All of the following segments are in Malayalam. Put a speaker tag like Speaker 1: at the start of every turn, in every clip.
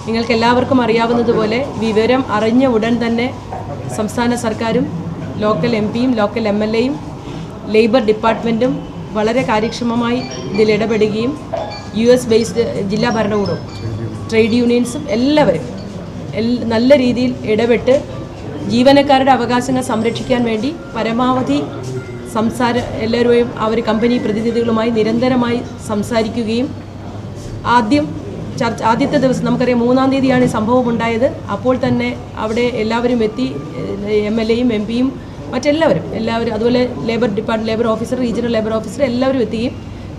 Speaker 1: നിങ്ങൾക്ക് എല്ലാവർക്കും അറിയാവുന്നതുപോലെ വിവരം അറിഞ്ഞ ഉടൻ തന്നെ സംസ്ഥാന സർക്കാരും ലോക്കൽ എംപിയും ലോക്കൽ MLAയും ലേബർ ഡിപ്പാർട്ട്മെൻറ്റും വളരെ കാര്യക്ഷമമായി ഇതിൽ ഇടപെടുകയും US ബേസ്ഡ് ജില്ലാ ഭരണകൂടവും ട്രേഡ് യൂണിയൻസും എല്ലാവരും നല്ല രീതിയിൽ ഇടപെട്ട് ജീവനക്കാരുടെ അവകാശങ്ങൾ സംരക്ഷിക്കാൻ വേണ്ടി പരമാവധി എല്ലാവരുമായും അവർ കമ്പനി പ്രതിനിധികളുമായി നിരന്തരമായി സംസാരിക്കുകയും ആദ്യത്തെ ദിവസം നമുക്കറിയാം 3-ാം തീയതിയാണ് ഈ സംഭവം ഉണ്ടായത്. അപ്പോൾ തന്നെ അവിടെ എല്ലാവരും എത്തി, MLAയും MPയും മറ്റെല്ലാവരും അതുപോലെ labour officer, regional labour officer എല്ലാവരും എത്തുകയും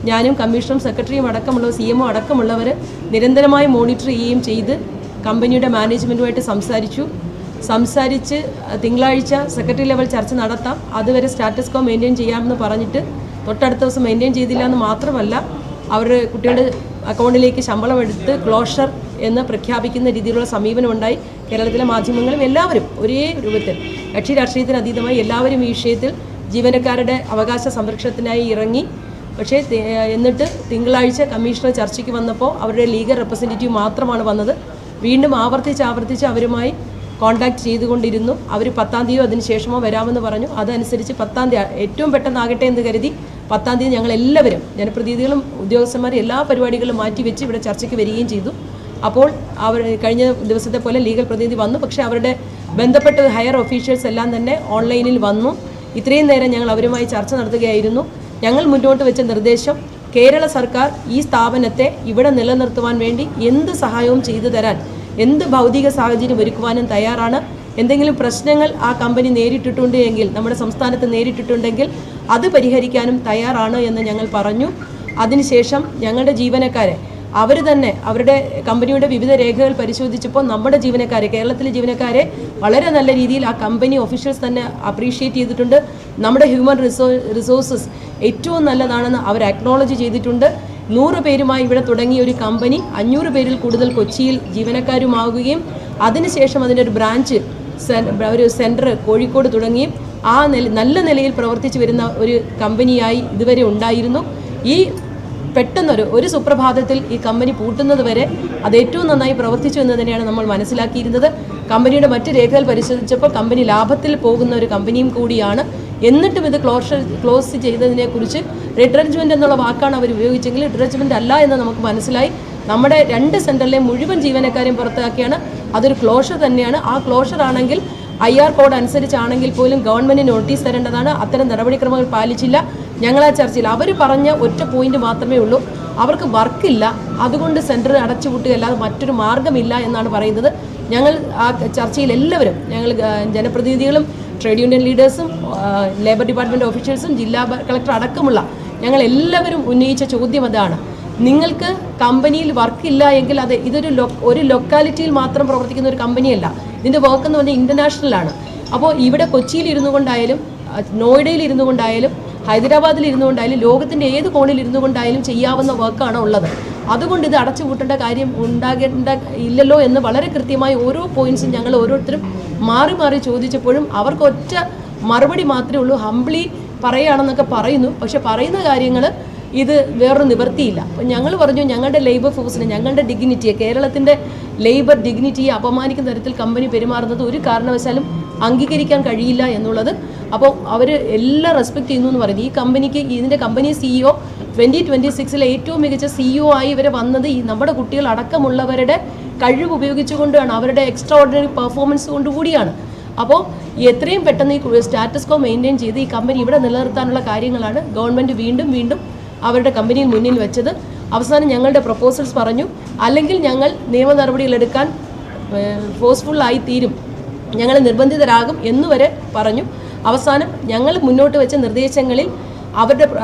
Speaker 1: ഞാനും കമ്മീഷണറും സെക്രട്ടറിയും അടക്കമുള്ള CMO അടക്കമുള്ളവർ നിരന്തരമായി മോണിറ്റർ ചെയ്യുകയും ചെയ്ത് കമ്പനിയുടെ മാനേജ്മെൻറ്റുമായിട്ട് സംസാരിച്ച് തിങ്കളാഴ്ച സെക്രട്ടറി ലെവൽ ചർച്ച നടത്താം, അതുവരെ സ്റ്റാറ്റസ് കോ മെയിൻറ്റെയിൻ ചെയ്യാമെന്ന് പറഞ്ഞിട്ട് തൊട്ടടുത്ത ദിവസം മെയിൻറ്റെയിൻ ചെയ്തില്ല എന്ന് മാത്രമല്ല അവരുടെ കുട്ടികളുടെ അക്കൗണ്ടിലേക്ക് ശമ്പളം എടുത്ത് ക്ലോഷർ എന്ന് പ്രഖ്യാപിക്കുന്ന രീതിയിലുള്ള സമീപനമുണ്ടായി. കേരളത്തിലെ മാധ്യമങ്ങളും എല്ലാവരും ഒരേ രൂപത്തിൽ കക്ഷി രാഷ്ട്രീയത്തിന് അതീതമായി എല്ലാവരും ഈ വിഷയത്തിൽ ജീവനക്കാരുടെ അവകാശ സംരക്ഷണത്തിനായി ഇറങ്ങി. പക്ഷേ എന്നിട്ട് തിങ്കളാഴ്ച കമ്മീഷണർ ചർച്ചയ്ക്ക് വന്നപ്പോൾ അവരുടെ ലീഗൽ റെപ്രസെൻറ്റേറ്റീവ് മാത്രമാണ് വന്നത്. വീണ്ടും ആവർത്തിച്ച് അവരുമായി കോൺടാക്ട് ചെയ്തുകൊണ്ടിരുന്നു. അവർ 10-ാം തീയതിയോ അതിനുശേഷമോ വരാമെന്ന് പറഞ്ഞു. അതനുസരിച്ച് 10-ാം തീയതി ഏറ്റവും പെട്ടെന്നാകട്ടെ എന്ന് കരുതി 10-ാം തീയതി ഞങ്ങളെല്ലാവരും ജനപ്രതിനിധികളും ഉദ്യോഗസ്ഥന്മാരും എല്ലാ പരിപാടികളും മാറ്റിവെച്ച് ഇവിടെ ചർച്ചയ്ക്ക് വരികയും ചെയ്തു. അപ്പോൾ അവർ കഴിഞ്ഞ ദിവസത്തെ പോലെ ലീഗൽ പ്രതിനിധി വന്നു. പക്ഷേ അവരുടെ ബന്ധപ്പെട്ട ഹയർ ഒഫീഷ്യൽസ് എല്ലാം തന്നെ ഓൺലൈനിൽ വന്നു. ഇത്രയും നേരം ഞങ്ങൾ അവരുമായി ചർച്ച നടത്തുകയായിരുന്നു. ഞങ്ങൾ മുന്നോട്ട് വെച്ച നിർദ്ദേശം, കേരള സർക്കാർ ഈ സ്ഥാപനത്തെ ഇവിടെ നിലനിർത്തുവാൻ വേണ്ടി എന്ത് സഹായവും ചെയ്തു തരാൻ, എന്ത് ഭൗതിക സാഹചര്യം ഒരുക്കുവാനും തയ്യാറാണ്. എന്തെങ്കിലും പ്രശ്നങ്ങൾ ആ കമ്പനി നേരിട്ടിട്ടുണ്ട് എങ്കിൽ, നമ്മുടെ സംസ്ഥാനത്ത് നേരിട്ടിട്ടുണ്ടെങ്കിൽ അത് പരിഹരിക്കാനും തയ്യാറാണ് എന്ന് ഞങ്ങൾ പറഞ്ഞു. അതിനുശേഷം ഞങ്ങളുടെ ജീവനക്കാരെ അവർ തന്നെ അവരുടെ കമ്പനിയുടെ വിവിധ രേഖകൾ പരിശോധിച്ചപ്പോൾ നമ്മുടെ ജീവനക്കാരെ, കേരളത്തിലെ ജീവനക്കാരെ വളരെ നല്ല രീതിയിൽ ആ കമ്പനി ഒഫീഷ്യൽസ് തന്നെ അപ്രീഷിയേറ്റ് ചെയ്തിട്ടുണ്ട്. നമ്മുടെ ഹ്യൂമൻ റിസോഴ്സസ് ഏറ്റവും നല്ലതാണെന്ന് അവർ അക്നോളജ് ചെയ്തിട്ടുണ്ട്. 100 പേരുമായി ഇവിടെ തുടങ്ങിയ ഒരു കമ്പനി 500 പേരിൽ കൂടുതൽ കൊച്ചിയിൽ ജീവനക്കാരുമാകുകയും അതിനുശേഷം അതിൻ്റെ ഒരു ബ്രാഞ്ച് ഒരു സെൻറ്റർ കോഴിക്കോട് തുടങ്ങിയും നല്ല നിലയിൽ പ്രവർത്തിച്ചു വരുന്ന ഒരു കമ്പനിയായി ഇതുവരെ ഉണ്ടായിരുന്നു. ഈ പെട്ടെന്നൊരു സുപ്രഭാതത്തിൽ ഈ കമ്പനി പൂട്ടുന്നത് വരെ അത് ഏറ്റവും നന്നായി പ്രവർത്തിച്ചു എന്ന് തന്നെയാണ് നമ്മൾ മനസ്സിലാക്കിയിരുന്നത്. കമ്പനിയുടെ മറ്റ് രേഖകൾ പരിശോധിച്ചപ്പോൾ കമ്പനി ലാഭത്തിൽ പോകുന്ന ഒരു കമ്പനിയും കൂടിയാണ്. എന്നിട്ടും ഇത് ക്ലോസ് ചെയ്തതിനെക്കുറിച്ച് റിട്രഞ്ച്മെൻറ്റ് എന്നുള്ള വാക്കാണ് അവർ ഉപയോഗിച്ചെങ്കിൽ റിട്രഞ്ച്മെൻറ്റ് അല്ല എന്ന് നമുക്ക് മനസ്സിലായി. നമ്മുടെ 2 സെൻറ്ററിലെ മുഴുവൻ ജീവനക്കാരെയും പുറത്താക്കിയാണ്. അതൊരു ക്ലോഷർ തന്നെയാണ്. ആ ക്ലോഷർ ആണെങ്കിൽ IR കോഡ് അനുസരിച്ചാണെങ്കിൽ പോലും ഗവൺമെൻറ്റിന് നോട്ടീസ് തരേണ്ടതാണ്. അത്തരം നടപടിക്രമങ്ങൾ പാലിച്ചില്ല. ഞങ്ങൾ ആ ചർച്ചയിൽ അവർ പറഞ്ഞ ഒറ്റ പോയിന്റ് മാത്രമേ ഉള്ളൂ, അവർക്ക് വർക്കില്ല, അതുകൊണ്ട് സെൻറ്റർ അടച്ചുപൂട്ടുക അല്ലാതെ മറ്റൊരു മാർഗ്ഗമില്ല എന്നാണ് പറയുന്നത്. ഞങ്ങൾ ആ ചർച്ചയിൽ എല്ലാവരും, ഞങ്ങൾ ജനപ്രതിനിധികളും ട്രേഡ് യൂണിയൻ ലീഡേഴ്സും ലേബർ ഡിപ്പാർട്ട്മെൻറ്റ് ഓഫീഷ്യൽസും ജില്ലാ കളക്ടർ അടക്കമുള്ള ഞങ്ങൾ എല്ലാവരും ഉന്നയിച്ച ചോദ്യം അതാണ്. നിങ്ങൾക്ക് കമ്പനിയിൽ വർക്കില്ല എങ്കിൽ ഒരു ലൊക്കാലിറ്റിയിൽ മാത്രം പ്രവർത്തിക്കുന്ന ഒരു കമ്പനിയല്ല. ഇതിൻ്റെ വർക്ക് എന്ന് പറഞ്ഞാൽ ഇൻ്റർനാഷണലാണ്. അപ്പോൾ ഇവിടെ കൊച്ചിയിൽ ഇരുന്നു കൊണ്ടായാലും നോയിഡയിൽ ഇരുന്നു കൊണ്ടായാലും ഹൈദരാബാദിൽ ഇരുന്നു കൊണ്ടായാലും ലോകത്തിൻ്റെ ഏത് കോണിൽ ഇരുന്നു കൊണ്ടായാലും ചെയ്യാവുന്ന വർക്കാണ് ഉള്ളത്. അതുകൊണ്ട് ഇത് അടച്ചുപൂട്ടേണ്ട കാര്യം ഇല്ലല്ലോ എന്ന് വളരെ കൃത്യമായി ഓരോ പോയിൻറ്റ്സും ഞങ്ങൾ ഓരോരുത്തരും മാറി ചോദിച്ചപ്പോഴും അവർക്ക് ഒറ്റ മറുപടി മാത്രമേ ഉള്ളൂ, ഹംബ്ലി പറയുകയാണെന്നൊക്കെ പറയുന്നു. പക്ഷെ പറയുന്ന കാര്യങ്ങൾ ഇത് വേറൊരു നിവൃത്തിയില്ല. അപ്പോൾ ഞങ്ങൾ പറഞ്ഞു, ഞങ്ങളുടെ ലേബർ ഫോഴ്സിനെ, ഞങ്ങളുടെ ഡിഗ്നിറ്റിയെ, കേരളത്തിൻ്റെ ലേബർ ഡിഗ്നിറ്റിയെ അപമാനിക്കുന്ന തരത്തിൽ കമ്പനി പെരുമാറുന്നത് ഒരു കാരണവശാലും അംഗീകരിക്കാൻ കഴിയില്ല എന്നുള്ളത്. അപ്പോൾ അവർ എല്ലാം റെസ്പെക്റ്റ് ചെയ്യുന്നു എന്ന് പറയുന്നത്. ഈ കമ്പനിക്ക്, ഇതിൻ്റെ കമ്പനി CEO 2026 ഏറ്റവും മികച്ച CEO ആയി ഇവരെ വന്നത് ഈ നമ്മുടെ കുട്ടികൾ അടക്കമുള്ളവരുടെ കഴിവ് ഉപയോഗിച്ചുകൊണ്ടാണ്, അവരുടെ എക്സ്ട്രാ ഓർഡിനറി പെർഫോമൻസ് കൊണ്ടുകൂടിയാണ്. അപ്പോൾ എത്രയും പെട്ടെന്ന് ഈ സ്റ്റാറ്റസ് കോ മെയിൻറ്റെയിൻ ചെയ്ത് ഈ കമ്പനി ഇവിടെ നിലനിർത്താനുള്ള കാര്യങ്ങളാണ് ഗവൺമെൻറ് വീണ്ടും അവരുടെ കമ്പനിയിൽ മുന്നിൽ വെച്ചത്. അവസാനം ഞങ്ങളുടെ പ്രപ്പോസൽസ് പറഞ്ഞു, അല്ലെങ്കിൽ ഞങ്ങൾ നിയമ നടപടികളെടുക്കാൻ ഫോഴ്സ്ഫുള്ളായി തീരും, ഞങ്ങൾ നിർബന്ധിതരാകും എന്നുവരെ പറഞ്ഞു. അവസാനം ഞങ്ങൾ മുന്നോട്ട് വെച്ച നിർദ്ദേശങ്ങളിൽ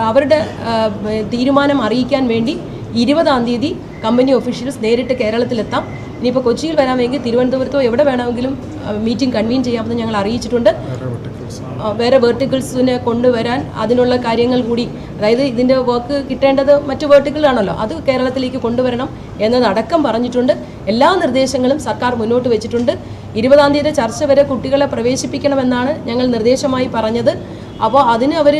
Speaker 1: അവരുടെ തീരുമാനം അറിയിക്കാൻ വേണ്ടി 20-ാം തീയതി കമ്പനി ഒഫീഷ്യൽസ് നേരിട്ട് കേരളത്തിലെത്താം. ഇനിയിപ്പോൾ കൊച്ചിയിൽ വരാമെങ്കിൽ തിരുവനന്തപുരത്തോ എവിടെ വേണമെങ്കിലും മീറ്റിംഗ് കൺവീൻ ചെയ്യാമെന്ന് ഞങ്ങൾ അറിയിച്ചിട്ടുണ്ട്. വേറെ വെർട്ടിക്കിൾസിനെ കൊണ്ടുവരാൻ അതിനുള്ള കാര്യങ്ങൾ കൂടി, അതായത് ഇതിൻ്റെ വർക്ക് കിട്ടേണ്ടത് മറ്റു വെർട്ടിക്കിളാണല്ലോ, അത് കേരളത്തിലേക്ക് കൊണ്ടുവരണം എന്നതടക്കം പറഞ്ഞിട്ടുണ്ട്. എല്ലാ നിർദ്ദേശങ്ങളും സർക്കാർ മുന്നോട്ട് വെച്ചിട്ടുണ്ട്. 20-ാം തീയതി ചർച്ച വരെ കുട്ടികളെ പ്രവേശിപ്പിക്കണമെന്നാണ് ഞങ്ങൾ നിർദ്ദേശമായി പറഞ്ഞത്. അപ്പോൾ അതിന് അവർ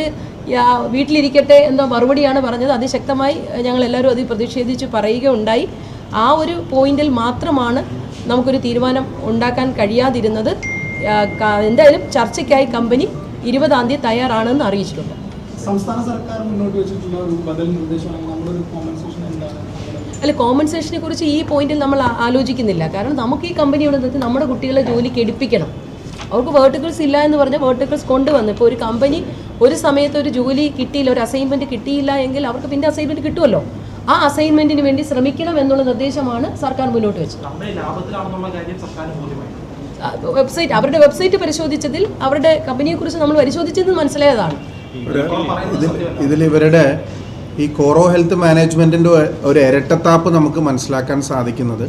Speaker 1: വീട്ടിലിരിക്കട്ടെ എന്ന മറുപടിയാണ് പറഞ്ഞത്. അതിശക്തമായി ഞങ്ങളെല്ലാവരും അത് പ്രതിഷേധിച്ച് പറയുകയുണ്ടായി. ആ ഒരു പോയിന്റിൽ മാത്രമാണ് നമുക്കൊരു തീരുമാനം ഉണ്ടാക്കാൻ കഴിയാതിരുന്നത്. എന്തായാലും ചർച്ചയ്ക്കായി കമ്പനി 20-ാം തീയതി തയ്യാറാണെന്ന് അറിയിച്ചിട്ടുണ്ട്.
Speaker 2: സംസ്ഥാന സർക്കാർ മുന്നോട്ട് വെച്ചിട്ടുള്ള ഒരു ബദൽ നിർദ്ദേശമാണ് നമ്മളൊരു കോമ്പൻസേഷൻ എന്താണ്?
Speaker 1: അല്ല, കോമ്പൻസേഷനെ കുറിച്ച് ഈ പോയിന്റിൽ നമ്മൾ ആലോചിക്കുന്നില്ല. കാരണം നമുക്ക് ഈ കമ്പനിയോട് നിർത്തി നമ്മുടെ കുട്ടികളെ ജോലിക്ക് എടുപ്പിക്കണം. അവർക്ക് വേർട്ടിക്കൽസ് ഇല്ല എന്ന് പറഞ്ഞാൽ വേർട്ടിക്കൽസ് കൊണ്ടുവന്നു. ഇപ്പോൾ ഒരു കമ്പനി ഒരു സമയത്ത് ഒരു ജോലി കിട്ടിയില്ല, ഒരു അസൈൻമെൻറ്റ് കിട്ടിയില്ല എങ്കിൽ അവർക്ക് പിന്നെ അസൈൻമെൻറ്റ് കിട്ടുമല്ലോ. ആ അസൈൻമെൻറ്റിന് വേണ്ടി ശ്രമിക്കണം എന്നുള്ള നിർദ്ദേശമാണ് സർക്കാർ മുന്നോട്ട് വെച്ചത്. വെബ്സൈറ്റ്, അവരുടെ വെബ്സൈറ്റ് പരിശോധിച്ചതിൽ അവരുടെ കമ്പനിയെക്കുറിച്ച് നമ്മൾ പരിശോധിച്ചത് മനസ്സിലായതാണ്.
Speaker 3: ഇതിൽ ഇവരുടെ ഈ കോറോ ഹെൽത്ത് മാനേജ്മെൻറ്റിൻ്റെ ഒരു ഇരട്ടത്താപ്പ് നമുക്ക് മനസ്സിലാക്കാൻ സാധിക്കുന്നത്,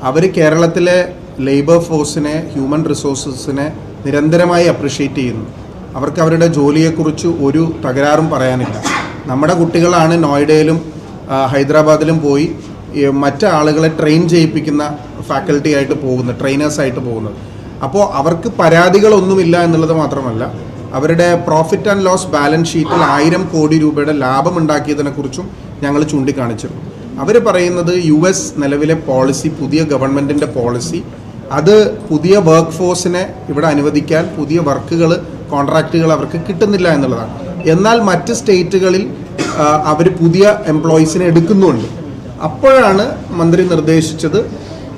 Speaker 3: അവർ കേരളത്തിലെ ലേബർ ഫോഴ്സിനെ, ഹ്യൂമൻ റിസോഴ്സസിനെ നിരന്തരമായി അപ്രിഷ്യേറ്റ് ചെയ്യുന്നു. അവർക്ക് അവരുടെ ജോലിയെക്കുറിച്ച് ഒരു തകരാറും പറയാനില്ല. നമ്മുടെ കുട്ടികളാണ് നോയിഡയിലും ഹൈദരാബാദിലും പോയി മറ്റ് ആളുകളെ ട്രെയിൻ ചെയ്യിപ്പിക്കുന്ന ഫാക്കൽറ്റി ആയിട്ട് പോകുന്നത്, ട്രെയിനേഴ്സായിട്ട് പോകുന്നത്. അപ്പോൾ അവർക്ക് പരാതികളൊന്നുമില്ല എന്നുള്ളത് മാത്രമല്ല, അവരുടെ പ്രോഫിറ്റ് ആൻഡ് ലോസ് ബാലൻസ് ഷീറ്റിൽ 1000 കോടി രൂപയുടെ ലാഭം ഉണ്ടാക്കിയതിനെക്കുറിച്ചും ഞങ്ങൾ ചൂണ്ടിക്കാണിച്ചിരുന്നു. അവർ പറയുന്നത് US നിലവിലെ പോളിസി, പുതിയ ഗവൺമെൻറ്റിൻ്റെ പോളിസി, അത് പുതിയ വർക്ക് ഫോഴ്സിനെ ഇവിടെ അനുവദിക്കാൻ, പുതിയ വർക്കുകൾ, കോൺട്രാക്റ്റുകൾ അവർക്ക് കിട്ടുന്നില്ല എന്നുള്ളതാണ്. എന്നാൽ മറ്റ് സ്റ്റേറ്റുകളിൽ അവർ പുതിയ എംപ്ലോയീസിനെ എടുക്കുന്നുണ്ട്. അപ്പോഴാണ് മന്ത്രി നിർദ്ദേശിച്ചത്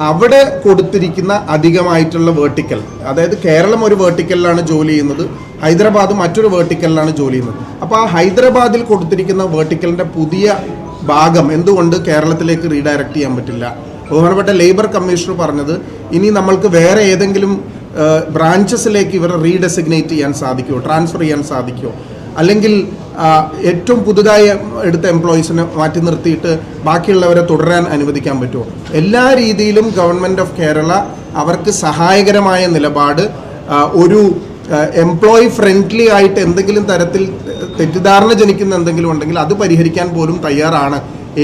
Speaker 3: അവിടെ കൊടുത്തിരിക്കുന്ന അധികമായിട്ടുള്ള വേർട്ടിക്കൽ, അതായത് കേരളം ഒരു വേർട്ടിക്കലിലാണ് ജോലി ചെയ്യുന്നത്, ഹൈദരാബാദ് മറ്റൊരു വേർട്ടിക്കലിലാണ് ജോലി ചെയ്യുന്നത്. അപ്പോൾ ആ ഹൈദരാബാദിൽ കൊടുത്തിരിക്കുന്ന വേർട്ടിക്കലിൻ്റെ പുതിയ ഭാഗം എന്തുകൊണ്ട് കേരളത്തിലേക്ക് റീഡയറക്റ്റ് ചെയ്യാൻ പറ്റില്ല? ബഹുമാനപ്പെട്ട ലേബർ കമ്മീഷണർ പറഞ്ഞത്, ഇനി നമ്മൾക്ക് വേറെ ഏതെങ്കിലും ബ്രാഞ്ചസിലേക്ക് ഇവരെ റീഡെസിഗ്നേറ്റ് ചെയ്യാൻ സാധിക്കുമോ, ട്രാൻസ്ഫർ ചെയ്യാൻ സാധിക്കുമോ, അല്ലെങ്കിൽ ഏറ്റവും പുതുതായി എടുത്ത എംപ്ലോയീസിനെ മാറ്റി നിർത്തിയിട്ട് ബാക്കിയുള്ളവരെ തുടരാൻ അനുവദിക്കാൻ പറ്റുമോ? എല്ലാ രീതിയിലും ഗവൺമെൻറ് ഓഫ് കേരള അവർക്ക് സഹായകരമായ നിലപാട്, ഒരു എംപ്ലോയി ഫ്രണ്ട്ലി ആയിട്ട് എന്തെങ്കിലും തരത്തിൽ തെറ്റിദ്ധാരണ ജനിക്കുന്ന എന്തെങ്കിലും ഉണ്ടെങ്കിൽ അത് പരിഹരിക്കാൻ പോലും തയ്യാറാണ്.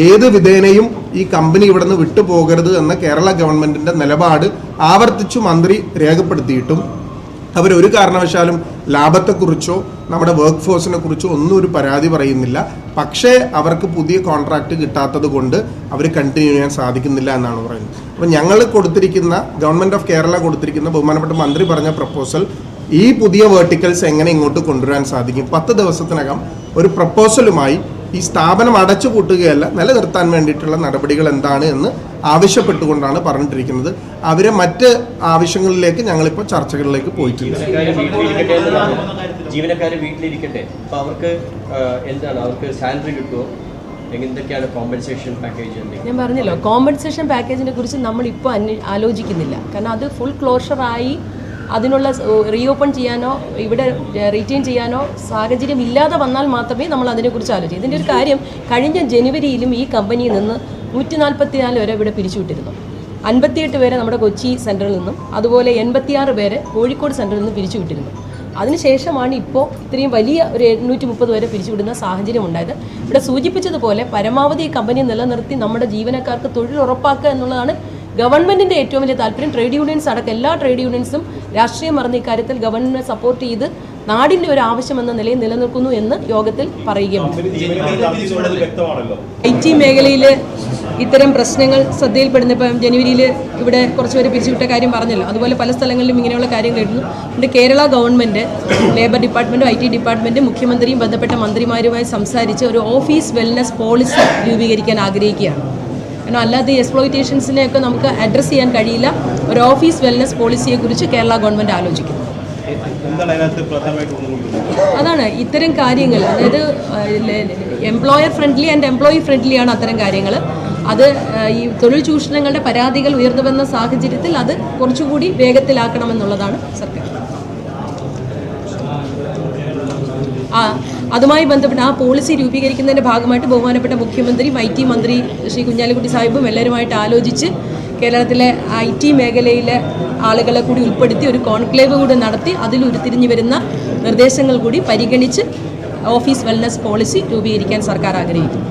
Speaker 3: ഏത് വിധേനയും ഈ കമ്പനി ഇവിടെ നിന്ന് വിട്ടുപോകരുത് എന്ന കേരള ഗവൺമെൻറ്റിൻ്റെ നിലപാട് ആവർത്തിച്ചു മന്ത്രി രേഖപ്പെടുത്തിയിട്ടും അവരൊരു കാരണവശാലും ലാഭത്തെക്കുറിച്ചോ നമ്മുടെ വർക്ക് ഫോഴ്സിനെ കുറിച്ചോ ഒന്നും ഒരു പരാതി പറയുന്നില്ല. പക്ഷേ അവർക്ക് പുതിയ കോൺട്രാക്റ്റ് കിട്ടാത്തത് കൊണ്ട് അവർ കണ്ടിന്യൂ ചെയ്യാൻ സാധിക്കുന്നില്ല എന്നാണ് പറയുന്നത്. അപ്പോൾ ഞങ്ങൾ കൊടുത്തിരിക്കുന്ന, ഗവൺമെൻറ് ഓഫ് കേരള കൊടുത്തിരിക്കുന്ന, ബഹുമാനപ്പെട്ട മന്ത്രി പറഞ്ഞ പ്രപ്പോസൽ, ഈ പുതിയ വേർട്ടിക്കൽസ് എങ്ങനെ ഇങ്ങോട്ട് കൊണ്ടുവരാൻ സാധിക്കും? 10 ദിവസത്തിനകം ഒരു പ്രപ്പോസലുമായി ഈ സ്ഥാപനം അടച്ചുപൂട്ടുകയല്ല, നിലനിർത്താൻ വേണ്ടിയിട്ടുള്ള നടപടികൾ എന്താണ് എന്ന് ആവശ്യപ്പെട്ടുകൊണ്ടാണ് പറഞ്ഞിട്ടിരിക്കുന്നത്. അവരെ മറ്റ് ആവശ്യങ്ങളിലേക്ക് ഞങ്ങളിപ്പോൾ ചർച്ചകളിലേക്ക് പോയിട്ടില്ല.
Speaker 4: ജീവനക്കാർ വീട്ടിലിരിക്കട്ടെ, അപ്പോൾ അവർക്ക് എന്താണ്, അവർക്ക് സാലറി കിട്ടുമോ, എന്തൊക്കെയാണ് കോമ്പൻസേഷൻ പാക്കേജ്?
Speaker 1: ഞാൻ പറഞ്ഞല്ലോ, കോമ്പൻസേഷൻ പാക്കേജിനെ കുറിച്ച് നമ്മളിപ്പോൾ ആലോചിക്കുന്നില്ല. കാരണം അത് ഫുൾ ക്ലോഷറായി അതിനുള്ള റീഓപ്പൺ ചെയ്യാനോ ഇവിടെ റീറ്റെയിൻ ചെയ്യാനോ സാഹചര്യം ഇല്ലാതെ വന്നാൽ മാത്രമേ നമ്മൾ അതിനെക്കുറിച്ച് ആലോചിക്കൂ. ഇതിൻ്റെ ഒരു കാര്യം, കഴിഞ്ഞ ജനുവരിയിലും ഈ കമ്പനിയിൽ നിന്ന് 144 പേരെ ഇവിടെ പിരിച്ചുവിട്ടിരുന്നു. 58 പേരെ നമ്മുടെ കൊച്ചി സെൻറ്ററിൽ നിന്നും, അതുപോലെ 86 പേരെ കോഴിക്കോട് സെൻറ്ററിൽ നിന്നും പിരിച്ചുവിട്ടിരുന്നു. അതിനുശേഷമാണ് ഇപ്പോൾ ഇത്രയും വലിയ ഒരു 830 പേരെ പിരിച്ചുവിടുന്ന സാഹചര്യം ഉണ്ടായത്. ഇവിടെ സൂചിപ്പിച്ചതുപോലെ പരമാവധി ഈ കമ്പനി നിലനിർത്തി നമ്മുടെ ജീവനക്കാർക്ക് തൊഴിൽ ഉറപ്പാക്കുക എന്നുള്ളതാണ് ഗവൺമെൻറ്റിൻ്റെ ഏറ്റവും വലിയ താല്പര്യം. ട്രേഡ് യൂണിയൻസ് അടക്കം എല്ലാ ട്രേഡ് യൂണിയൻസും രാഷ്ട്രീയം മറന്ന ഇക്കാര്യത്തിൽ ഗവൺമെൻറ്റിനെ സപ്പോർട്ട് ചെയ്ത് നാടിൻ്റെ ഒരു ആവശ്യമെന്ന നിലയിൽ നിലനിൽക്കുന്നു എന്ന് യോഗത്തിൽ പറയുകയുണ്ട്. IT മേഖലയിൽ ഇത്തരം പ്രശ്നങ്ങൾ ശ്രദ്ധയിൽപ്പെടുന്ന, ഇപ്പം ജനുവരിയിൽ ഇവിടെ കുറച്ചുപേര് പിരിച്ചുവിട്ട കാര്യം പറഞ്ഞല്ലോ, അതുപോലെ പല സ്ഥലങ്ങളിലും ഇങ്ങനെയുള്ള കാര്യങ്ങളായിരുന്നു. അതുകൊണ്ട് കേരള ഗവൺമെൻറ്, ലേബർ ഡിപ്പാർട്ട്മെൻറ്റും IT ഡിപ്പാർട്ട്മെൻറ്റും മുഖ്യമന്ത്രിയും ബന്ധപ്പെട്ട മന്ത്രിമാരുമായി സംസാരിച്ച് ഒരു ഓഫീസ് വെൽനസ് പോളിസി രൂപീകരിക്കാൻ ആഗ്രഹിക്കുകയാണ്. കാരണം അല്ലാതെ എക്സ്പ്ലോയിറ്റേഷൻസിനെയൊക്കെ നമുക്ക് അഡ്രസ്സ് ചെയ്യാൻ കഴിയില്ല. ഒരു ഓഫീസ് വെൽനസ് പോളിസിയെക്കുറിച്ച് കേരള ഗവൺമെൻറ് ആലോചിക്കുന്നു. അതാണ് ഇത്തരം കാര്യങ്ങൾ, അതായത് എംപ്ലോയർ ഫ്രണ്ട്ലി ആൻഡ് എംപ്ലോയി ഫ്രണ്ട്ലിയാണ് അത്തരം കാര്യങ്ങൾ. അത് ഈ തൊഴിൽ ചൂഷണങ്ങളുടെ പരാതികൾ ഉയർന്നു വന്ന സാഹചര്യത്തിൽ അത് കുറച്ചുകൂടി വേഗത്തിലാക്കണമെന്നുള്ളതാണ് സർക്കാർ. അതുമായി ബന്ധപ്പെട്ട് ആ പോളിസി രൂപീകരിക്കുന്നതിൻ്റെ ഭാഗമായിട്ട് ബഹുമാനപ്പെട്ട മുഖ്യമന്ത്രിയും IT മന്ത്രി ശ്രീ കുഞ്ഞാലിക്കുട്ടി സാഹിബും എല്ലാവരുമായിട്ട് ആലോചിച്ച് കേരളത്തിലെ IT മേഖലയിലെ ആളുകളെ കൂടി ഉൾപ്പെടുത്തി ഒരു കോൺക്ലേവ് കൂടി നടത്തി അതിൽ ഉരുത്തിരിഞ്ഞു വരുന്ന നിർദ്ദേശങ്ങൾ കൂടി പരിഗണിച്ച് ഓഫീസ് വെൽനസ് പോളിസി രൂപീകരിക്കാൻ സർക്കാർ ആഗ്രഹിക്കുന്നു.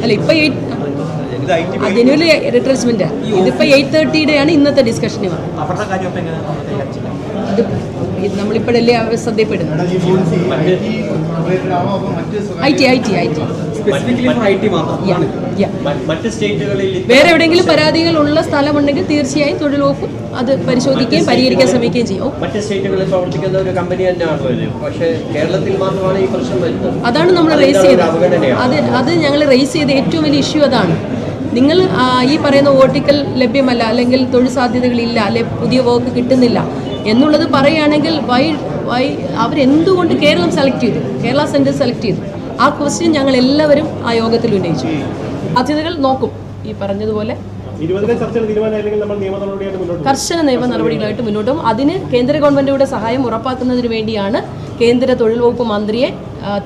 Speaker 1: അല്ല, ഇപ്പോൾ
Speaker 4: ഇത് IT
Speaker 1: അതിനൊരു റിട്രച്ച്മെന്റ് ഇതിപ്പോൾ 8:30 ആണ് ഇന്നത്തെ ഡിസ്കഷന്
Speaker 5: അവരുടെ കാര്യം അപ്പം എങ്ങനെ നമ്മൾ കൈകാര്യം
Speaker 1: അത് നമ്മളിപ്പോഴല്ലേ ശ്രദ്ധപ്പെടുന്നത്
Speaker 4: മറ്റ് സ്റ്റേറ്റുകളിൽ
Speaker 1: വേറെ എവിടെയെങ്കിലും പരാതികളുള്ള സ്ഥലമുണ്ടെങ്കിൽ തീർച്ചയായും തൊഴിൽ വകുപ്പും അത് പരിശോധിക്കുകയും പരിഹരിക്കാൻ ശ്രമിക്കുകയും ചെയ്യും.
Speaker 4: മറ്റ് സ്റ്റേറ്റുകളിൽ പ്രവർത്തിക്കുന്ന ഒരു കമ്പനി തന്നെയാണല്ലോ ഇത്. പക്ഷേ കേരളത്തിൽ മാത്രമാണ് ഈ പ്രശ്നം വരുന്നത്.
Speaker 1: അതാണ് നമ്മൾ റേസ് ചെയ്തത്. അത് ഞങ്ങൾ റേസ് ചെയ്ത ഏറ്റവും വലിയ ഇഷ്യൂ അതാണ്. നിങ്ങൾ ഈ പറയുന്ന ഓർട്ടിക്കൽ ലഭ്യമല്ല, അല്ലെങ്കിൽ തൊഴിൽ സാധ്യതകളില്ല, അല്ലെങ്കിൽ പുതിയ വർക്ക് കിട്ടുന്നില്ല എന്നുള്ളത് പറയുകയാണെങ്കിൽ വൈ അവരെന്തുകൊണ്ട് കേരളം സെലക്ട് ചെയ്തു, കേരള സെൻറ്റർ സെലക്ട് ചെയ്തു? ആ ക്വസ്റ്റ്യൻ ഞങ്ങൾ എല്ലാവരും ആ യോഗത്തിൽ ഉന്നയിച്ചു. സാധ്യതകൾ നോക്കും. ഈ പറഞ്ഞതുപോലെ കർശന നിയമ നടപടികളായിട്ട് മുന്നോട്ടും അതിന് കേന്ദ്ര ഗവൺമെൻറ്റിയുടെ സഹായം ഉറപ്പാക്കുന്നതിന് വേണ്ടിയാണ് കേന്ദ്ര തൊഴിൽ വകുപ്പ് മന്ത്രിയെ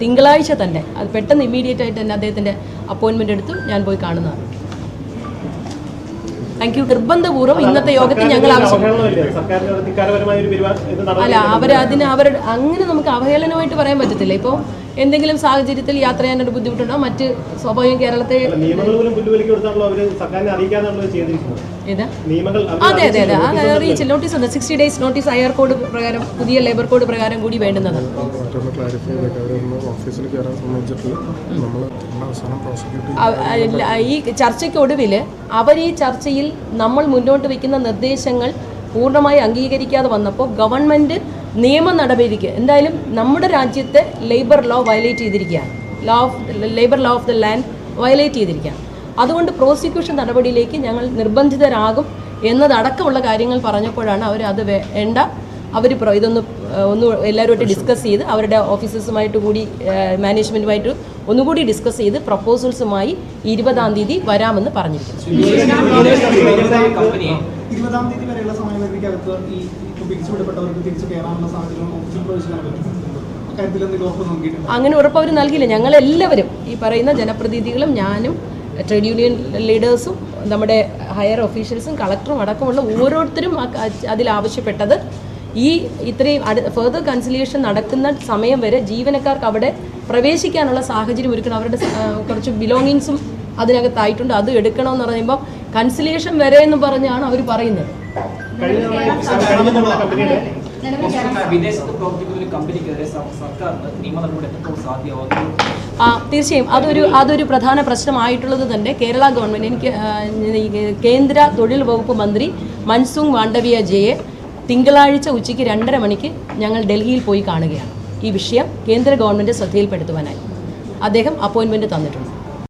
Speaker 1: തിങ്കളാഴ്ച തന്നെ, അത് പെട്ടെന്ന് ഇമ്മീഡിയറ്റ് ആയിട്ട് തന്നെ അദ്ദേഹത്തിൻ്റെ അപ്പോയിൻമെൻ്റ് എടുത്തു ഞാൻ പോയി കാണുന്നതാണ്. Thank you. നിർബന്ധപൂർവ്വം ഇന്നത്തെ യോഗത്തിൽ ഞങ്ങൾ അല്ല അവരുടെ അങ്ങനെ നമുക്ക് അവഹേളനമായിട്ട് പറയാൻ പറ്റത്തില്ല. ഇപ്പോൾ എന്തെങ്കിലും സാഹചര്യത്തിൽ യാത്ര ചെയ്യാനൊരു ബുദ്ധിമുട്ടുണ്ടോ, മറ്റ് സ്വാഭാവികം കേരളത്തെ അതെ അറിയിച്ചില്ല. നോട്ടീസ് ഉണ്ട്, 60 days നോട്ടീസ് IR കോഡ് പ്രകാരം, പുതിയ ലേബർ കോഡ് പ്രകാരം കൂടി വേണ്ടുന്നതാണ്. ഈ ചർച്ചയ്ക്ക് ഒടുവിൽ ഈ ചർച്ചയിൽ നമ്മൾ മുന്നോട്ട് വയ്ക്കുന്ന നിർദ്ദേശങ്ങൾ പൂർണ്ണമായി അംഗീകരിക്കാതെ വന്നപ്പോൾ ഗവൺമെൻറ് നിയമ നടപടിക്ക് എന്തായാലും നമ്മുടെ രാജ്യത്തെ ലേബർ ലോ വയലേറ്റ് ചെയ്തിരിക്കുകയാണ്. Labour law of the land violate ചെയ്തിരിക്കുകയാണ്. അതുകൊണ്ട് പ്രോസിക്യൂഷൻ നടപടിയിലേക്ക് ഞങ്ങൾ നിർബന്ധിതരാകും എന്നതടക്കമുള്ള കാര്യങ്ങൾ പറഞ്ഞപ്പോഴാണ് അത് വേണ്ട, അവർ ഇതൊന്ന് എല്ലാവരുമായിട്ട് ഡിസ്കസ് ചെയ്ത് അവരുടെ ഓഫീസേഴ്സുമായിട്ട് കൂടി മാനേജ്മെൻറ്റുമായിട്ട് ഒന്നുകൂടി ഡിസ്കസ് ചെയ്ത് പ്രപ്പോസൽസുമായി 20-ാം തീയതി വരാമെന്ന് പറഞ്ഞിരിക്കുന്നു.
Speaker 2: 20-ാം തീയതി വരെയുള്ള സമയപരിധിക്കകത്ത് ഈ പിരിച്ചുവിടപ്പെട്ടവർക്ക് തിരിച്ചു കയറാനുള്ള സാഹചര്യം പ്രവേശിക്കാൻ പറ്റും.
Speaker 1: അങ്ങനെ ഉറപ്പ് അവർ നൽകില്ല. ഞങ്ങളെല്ലാവരും ഈ പറയുന്ന ജനപ്രതിനിധികളും ഞാനും ട്രേഡ് യൂണിയൻ ലീഡേഴ്സും നമ്മുടെ ഹയർ ഒഫീഷ്യൽസും കളക്ടറും അടക്കമുള്ള ഓരോരുത്തരും അതിലാവശ്യപ്പെട്ടത് ഇത്രയും ഫെർദർ കൺസിലിയേഷൻ നടക്കുന്ന സമയം വരെ ജീവനക്കാർക്ക് അവിടെ പ്രവേശിക്കാനുള്ള സാഹചര്യം ഒരുക്കണം. അവരുടെ കുറച്ച് ബിലോങ്ങിങ്സും അതിനകത്തായിട്ടുണ്ട്, അത് എടുക്കണമെന്ന് പറയുമ്പോൾ കൺസിലിയേഷൻ വരെ എന്ന് പറഞ്ഞാണ് അവർ പറയുന്നത്. തീർച്ചയായും അതൊരു പ്രധാന പ്രശ്നമായിട്ടുള്ളത് തന്നെ കേരള ഗവൺമെൻറ്. എനിക്ക് കേന്ദ്ര തൊഴിൽ വകുപ്പ് മന്ത്രി മൻസുഖ് മാണ്ഡവ്യ ജിയെ തിങ്കളാഴ്ച ഉച്ചയ്ക്ക് 2:30 മണിക്ക് ഞങ്ങൾ ഡൽഹിയിൽ പോയി കാണുകയാണ്. ഈ വിഷയം കേന്ദ്ര ഗവൺമെൻറ് ശ്രദ്ധയിൽപ്പെടുത്തുവാനായി അദ്ദേഹം അപ്പോയിൻമെൻറ്റ് തന്നിട്ടുണ്ട്.